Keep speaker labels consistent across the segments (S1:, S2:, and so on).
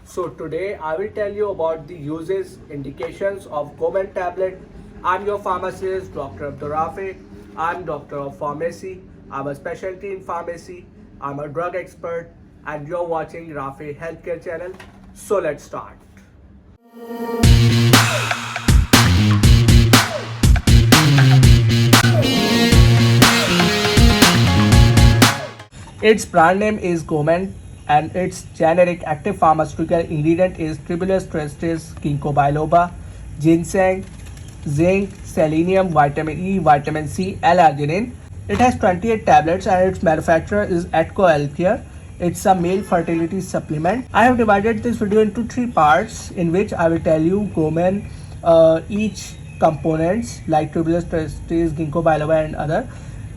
S1: So today I will tell you about the uses, indications of Gomen tablet. I'm your pharmacist, Dr. Abdur Rafy. I'm doctor of pharmacy. I'm a specialty in pharmacy. I'm a drug expert, and you're watching Rafy Healthcare Channel. So let's start. Its brand name is Gomen and its generic active pharmaceutical ingredient is Tribulus terrestris, ginkgo biloba, ginseng, zinc, selenium, vitamin E, vitamin C, L-arginine. It has 28 tablets and its manufacturer is Atco Healthcare. It's a male fertility supplement. I have divided this video into 3 parts in which I will tell you Gomen, each components like Tribulus terrestris, ginkgo biloba and other,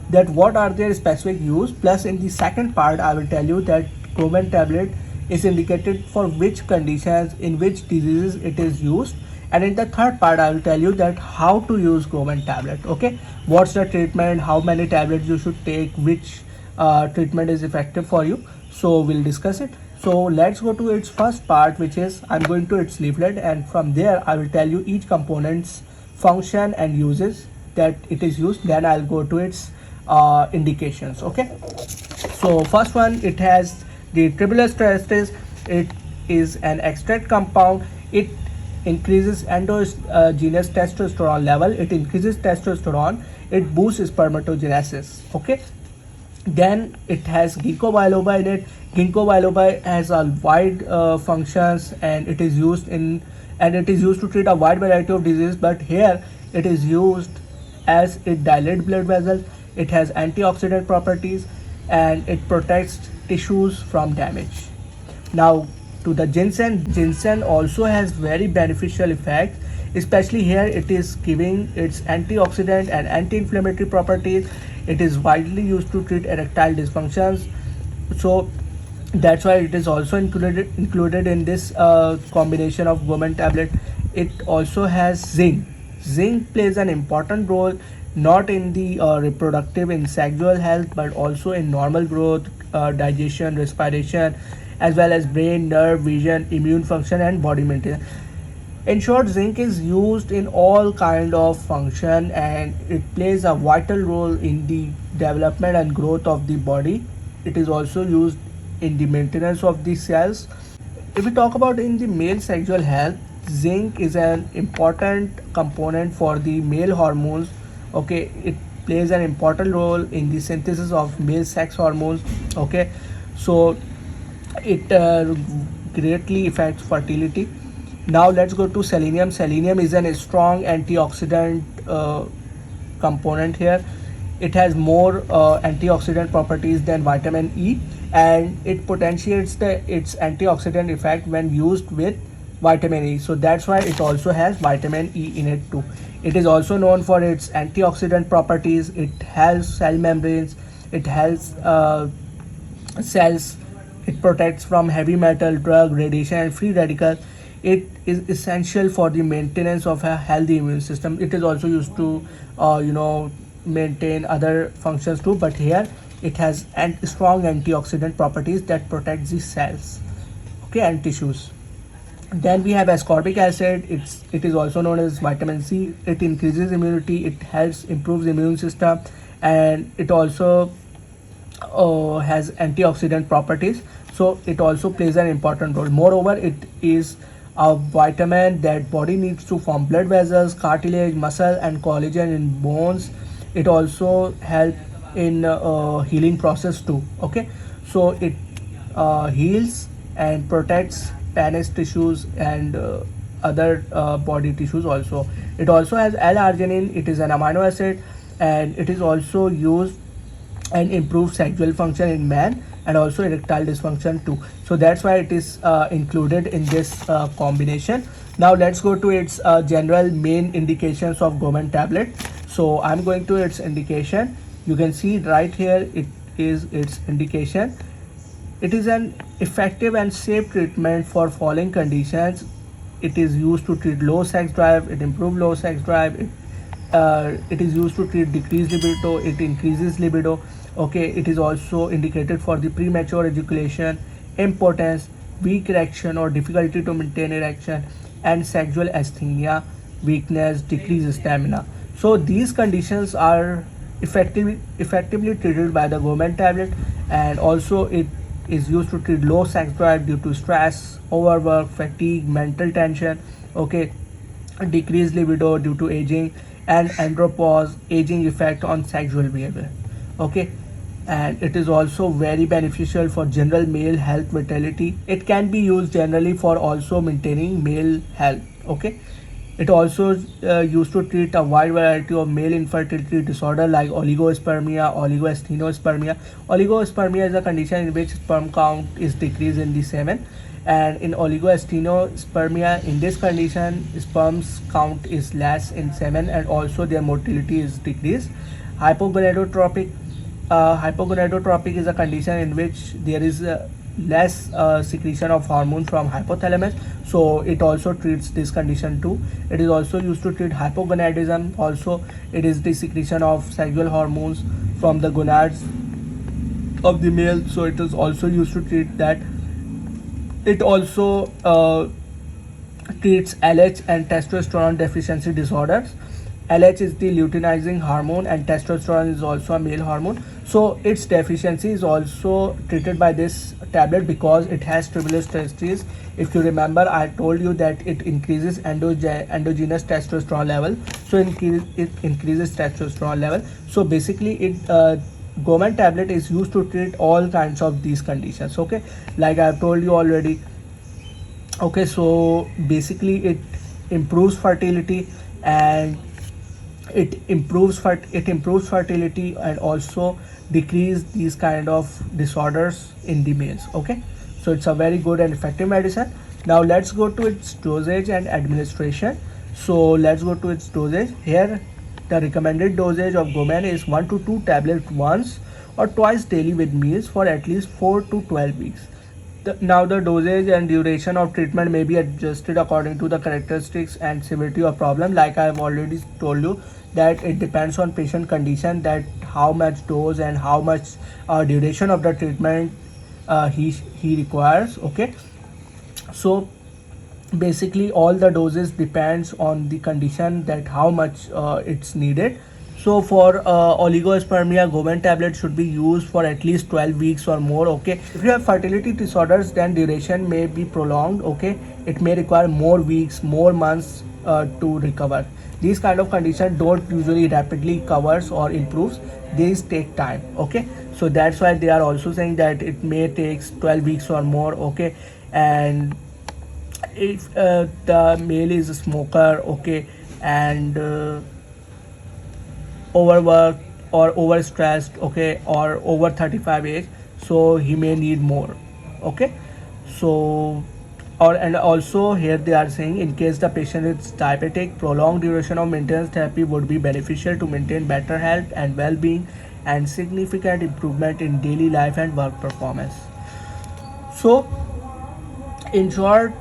S1: that what are their specific use. Plus in the second part I will tell you that Gomen tablet is indicated for which conditions, in which diseases it is used, and in the third part I will tell you that how to use Gomen tablet. Okay, what's the treatment, how many tablets you should take, which treatment is effective for you. So we'll discuss it. So let's go to its first part, which is I'm going to its leaflet, and from there I will tell you each component's function and uses that it is used. Then I'll go to its indications. Okay, so first one, it has the Tribulus terrestris. It is an extract compound. It increases endogenous testosterone level. It increases testosterone. It boosts spermatogenesis. Okay, then it has ginkgo biloba in it. Ginkgo biloba has a wide functions, and it is used to treat a wide variety of diseases, but here it is used as it dilates blood vessels. It has antioxidant properties and it protects tissues from damage. Now to the ginseng. Ginseng also has very beneficial effects, especially here it is giving its antioxidant and anti-inflammatory properties. It is widely used to treat erectile dysfunctions, so that's why it is also included in this combination of Gomen tablet. It also has zinc. Zinc plays an important role not in the reproductive and sexual health, but also in normal growth, digestion, respiration, as well as brain, nerve, vision, immune function and body maintenance. In short, zinc is used in all kind of function, and it plays a vital role in the development and growth of the body. It is also used in the maintenance of the cells. If we talk about in the male sexual health, zinc is an important component for the male hormones. Okay, it plays an important role in the synthesis of male sex hormones. Okay, so it greatly affects fertility. Now let's go to selenium. Selenium is a strong antioxidant component here. It has more antioxidant properties than vitamin E, and it potentiates its antioxidant effect when used with vitamin E. So that's why it also has vitamin E in it too. It is also known for its antioxidant properties. It helps cell membranes. It helps cells. It protects from heavy metal, drug, radiation, and free radicals. It is essential for the maintenance of a healthy immune system. It is also used to, maintain other functions too. But here it has strong antioxidant properties that protect the cells, okay, and tissues. Then we have ascorbic acid. It is also known as vitamin C. It increases immunity. It helps improves immune system, and it also has antioxidant properties. So it also plays an important role. Moreover, it is a vitamin that body needs to form blood vessels, cartilage, muscle, and collagen in bones. It also helps in healing process too. Okay, so it heals and protects penis tissues and other body tissues also. It also has L-arginine. It is an amino acid, and it is also used and improves sexual function in man and also erectile dysfunction too. So that's why it is included in this combination. Now let's go to its general main indications of Gomen tablet. So I'm going to its indication. You can see right here it is its indication. It is an effective and safe treatment for following conditions. It is used to treat low sex drive. It improves low sex drive. It is used to treat decreased libido. It increases libido. Okay, it is also indicated for the premature ejaculation, impotence, weak erection or difficulty to maintain erection, and sexual asthenia, weakness, decreased stamina. So these conditions are effectively treated by the Gomen tablet, and also it is used to treat low sex drive due to stress, overwork, fatigue, mental tension, okay, decreased libido due to aging, and andropause, aging effect on sexual behavior, okay. And it is also very beneficial for general male health vitality. It can be used generally for also maintaining male health, okay. It also used to treat a wide variety of male infertility disorder like oligospermia, oligoasthenospermia. Oligospermia is a condition in which sperm count is decreased in the semen, and in oligoasthenospermia, in this condition, sperm's count is less in semen, and also their motility is decreased. Hypogonadotropic. Hypogonadotropic is a condition in which there is less secretion of hormone from hypothalamus, so it also treats this condition too. It is also used to treat hypogonadism. Also, it is the secretion of sexual hormones from the gonads of the male, so it is also used to treat that. It also treats LH and testosterone deficiency disorders. LH is the luteinizing hormone, and testosterone is also a male hormone. So its deficiency is also treated by this tablet because it has tribulus terrestris. If you remember, I told you that it increases endogenous testosterone level. So it increases testosterone level. So basically, Gomen tablet is used to treat all kinds of these conditions, okay, like I've told you already, okay. So basically it improves fertility, and it improves fertility, and also decrease these kind of disorders in the males, okay. So it's a very good and effective medicine. Now let's go to its dosage and administration. So let's go to its dosage. Here the recommended dosage of Gomen is 1 to 2 tablets once or twice daily with meals for at least 4 to 12 weeks. Now the dosage and duration of treatment may be adjusted according to the characteristics and severity of problem. Like I have already told you that it depends on patient condition, that how much dose and how much duration of the treatment he requires, okay. So basically all the doses depends on the condition, that how much it's needed. So for oligospermia, Gomen tablet should be used for at least 12 weeks or more, okay. If you have fertility disorders, then duration may be prolonged, okay. It may require more weeks, more months to recover. These kind of conditions don't usually rapidly covers or improves. These take time, okay. So that's why they are also saying that it may takes 12 weeks or more, okay. And if the male is a smoker, okay, and overworked or overstressed, okay, or over 35 age, so he may need more, okay. So and also here they are saying, in case the patient is diabetic, prolonged duration of maintenance therapy would be beneficial to maintain better health and well-being and significant improvement in daily life and work performance. So in short,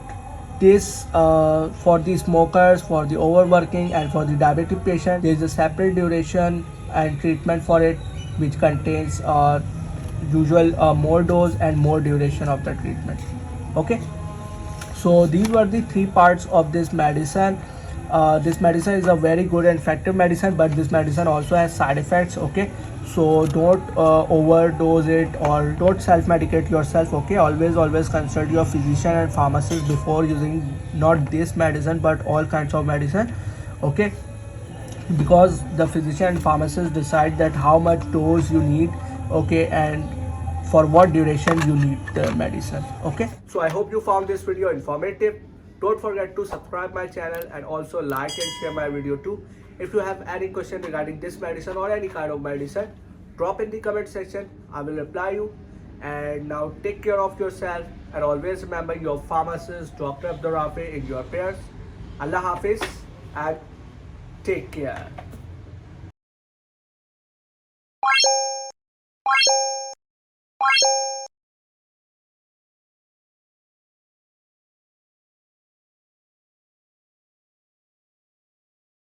S1: this for the smokers, for the overworking, and for the diabetic patient, there is a separate duration and treatment for it, which contains usual more dose and more duration of the treatment, okay. So these were the 3 parts of this medicine. This medicine is a very good and effective medicine, but this medicine also has side effects, okay. So don't overdose it or don't self-medicate yourself, okay. Always consult your physician and pharmacist before using not this medicine but all kinds of medicine, okay, because the physician and pharmacist decide that how much dose you need, okay, and for what duration you need the medicine, okay. So I hope you found this video informative. Don't forget to subscribe my channel and also like and share my video too. If you have any question regarding this medicine or any kind of medicine, drop in the comment section. I will reply you. And now take care of yourself, and always remember your pharmacist Dr. Abdur Rafy in your prayers. Allah Hafiz and take care.